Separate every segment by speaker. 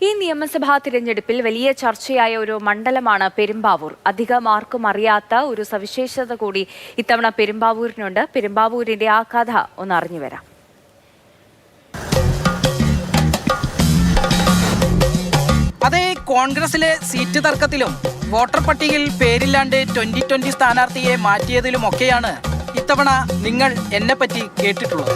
Speaker 1: ഈ നിയമസഭാ തിരഞ്ഞെടുപ്പിൽ വലിയ ചർച്ചയായ ഒരു മണ്ഡലമാണ് പെരുമ്പാവൂർ. അധികം ആർക്കും അറിയാത്ത ഒരു സവിശേഷത കൂടി ഇത്തവണ പെരുമ്പാവൂരിനുണ്ട്. പെരുമ്പാവൂരിന്റെ ആ കഥ ഒന്ന് അറിഞ്ഞു വരാം.
Speaker 2: അതേ കോൺഗ്രസിലെ സീറ്റ് തർക്കത്തിലും വോട്ടർ പട്ടികയിൽ പേരില്ലാണ്ട് 2020 സ്ഥാനാർത്ഥിയെ മാറ്റിയതിലുമൊക്കെയാണ് ഇത്തവണ നിങ്ങൾ എന്നെപ്പറ്റി കേട്ടിട്ടുള്ളത്.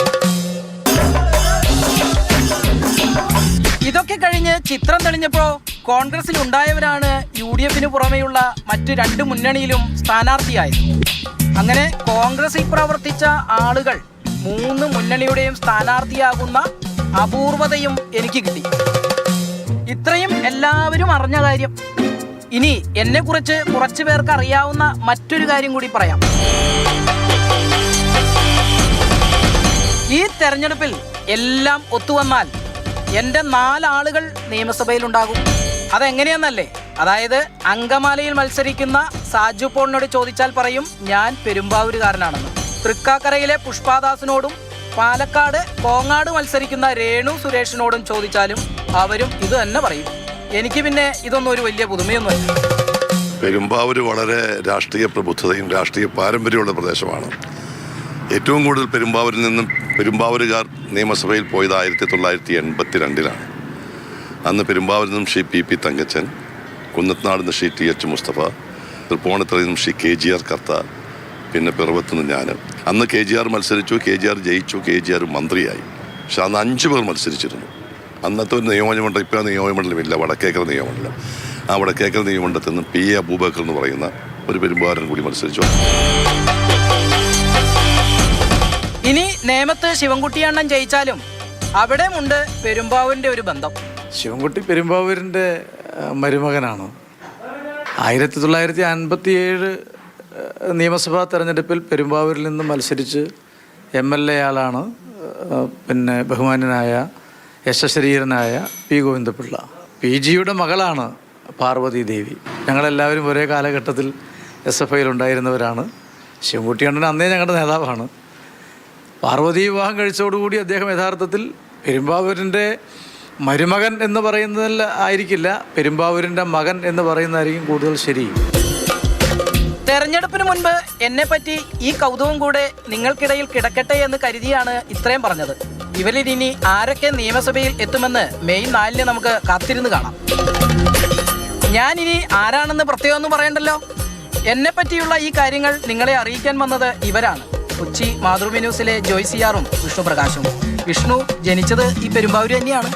Speaker 2: ഇതൊക്കെ കഴിഞ്ഞ് ചിത്രം തെളിഞ്ഞപ്പോ കോൺഗ്രസിൽ ഉണ്ടായവരാണ് UDF പുറമെയുള്ള മറ്റ് 2 മുന്നണിയിലും സ്ഥാനാർത്ഥിയായത്. അങ്ങനെ കോൺഗ്രസിൽ പ്രവർത്തിച്ച ആളുകൾ 3 മുന്നണിയുടെയും സ്ഥാനാർത്ഥിയാകുന്ന അപൂർവതയും എനിക്ക് കിട്ടി. ഇത്രയും എല്ലാവരും അറിഞ്ഞ കാര്യം. ഇനി എന്നെ കുറിച്ച് കുറച്ചു പേർക്ക് അറിയാവുന്ന മറ്റൊരു കാര്യം കൂടി പറയാം. ഈ തെരഞ്ഞെടുപ്പിൽ എല്ലാം ഒത്തുവന്നാൽ എൻ്റെ 4 ആളുകൾ നിയമസഭയിലുണ്ടാകും. അതെങ്ങനെയെന്നല്ലേ? അതായത് അങ്കമാലിയിൽ മത്സരിക്കുന്ന സാജു പോളിനോട് ചോദിച്ചാൽ പറയും ഞാൻ പെരുമ്പാവൂരുകാരനാണെന്ന്. തൃക്കാക്കരയിലെ പുഷ്പാദാസിനോടും പാലക്കാട് കോങ്ങാട് മത്സരിക്കുന്ന രേണു സുരേഷിനോടും ചോദിച്ചാലും അവരും ഇത് തന്നെ പറയും. എനിക്ക് പിന്നെ ഇതൊന്നും ഒരു വലിയ പുതുമയൊന്നുമല്ല.
Speaker 3: പെരുമ്പാവൂർ വളരെ രാഷ്ട്രീയ പ്രബുദ്ധതയും രാഷ്ട്രീയ പാരമ്പര്യമുള്ള പ്രദേശമാണ്. ഏറ്റവും കൂടുതൽ പെരുമ്പാവൂരിൽ നിന്നും പെരുമ്പാവൂരുകാർ നിയമസഭയിൽ പോയത് 1982-ലാണ്. അന്ന് പെരുമ്പാവൂരിൽ നിന്നും ശ്രീ PP തങ്കച്ചൻ, കുന്നത്തനാട് നിന്ന് ശ്രീ TH മുസ്തഫ, തൃപ്പൂണിത്തുറയിൽ നിന്നും ശ്രീ KGR കർത്ത, പിന്നെ പിറവത്തു നിന്ന് ഞാൻ. അന്ന് KGR മത്സരിച്ചു, KGR ജയിച്ചു, KGR മന്ത്രിയായി. പക്ഷെ അന്ന് 5 പേർ മത്സരിച്ചിരുന്നു. അന്നത്തെ ഒരു നിയോജകമണ്ഡലം, ഇപ്പോൾ നിയോജകമണ്ഡലമില്ല, വടക്കേക്കര നിയോജകമണ്ഡലം. ആ വടക്കേക്കര നിയോജകമണ്ഡലത്തിൽ നിന്ന് PA അബൂബക്കർ എന്ന് പറയുന്ന ഒരു പെരുമ്പാവൂരൻ കൂടി മത്സരിച്ചു.
Speaker 2: ഇനി നേമത്ത് ശിവൻകുട്ടിയണ്ണൻ ജയിച്ചാലും അവിടെയുണ്ട് പെരുമ്പാവൂരിൻ്റെ ഒരു ബന്ധം.
Speaker 4: ശിവൻകുട്ടി പെരുമ്പാവൂരിൻ്റെ മരുമകനാണ്. 1957 നിയമസഭാ തെരഞ്ഞെടുപ്പിൽ പെരുമ്പാവൂരിൽ നിന്ന് മത്സരിച്ച് MLA ആളാണ് പിന്നെ ബഹുമാന്യനായ യശശരീരനായ P. ഗോവിന്ദപിള്ള. PGയുടെ മകളാണ് പാർവതി ദേവി. ഞങ്ങളെല്ലാവരും ഒരേ കാലഘട്ടത്തിൽ SFIയിൽ ഉണ്ടായിരുന്നവരാണ്. ശിവൻകുട്ടിയണ്ണൻ അന്നേ ഞങ്ങളുടെ നേതാവാണ്. പാർവതി വിവാഹം കഴിച്ചതോടുകൂടി അദ്ദേഹം യഥാർത്ഥത്തിൽ പെരുമ്പാവൂരിൻ്റെ മരുമകൻ എന്ന് പറയുന്നതിൽ ആയിരിക്കില്ല, പെരുമ്പാവൂരിൻ്റെ മകൻ എന്ന് പറയുന്നതായിരിക്കും കൂടുതൽ ശരി.
Speaker 2: തെരഞ്ഞെടുപ്പിന് മുൻപ് എന്നെപ്പറ്റി ഈ കൗതുകം കൂടെ നിങ്ങൾക്കിടയിൽ കിടക്കട്ടെ എന്ന് കരുതിയാണ് ഇത്രയും പറഞ്ഞത്. ഇവരിൽ ഇനി ആരൊക്കെ നിയമസഭയിൽ എത്തുമെന്ന് മെയ് 4-ന് നമുക്ക് കാത്തിരുന്ന് കാണാം. ഞാനിനി ആരാണെന്ന് പ്രത്യേകമൊന്നും പറയണ്ടല്ലോ. എന്നെപ്പറ്റിയുള്ള ഈ കാര്യങ്ങൾ നിങ്ങളെ അറിയിക്കാൻ വന്നത് ഇവരാണ്. കൊച്ചി മാതൃഭൂമി ന്യൂസിലെ ജോയ് CR-ഉം വിഷ്ണു പ്രകാശും. വിഷ്ണു ജനിച്ചത് ഈ പെരുമ്പാവൂർ തന്നെയാണ്.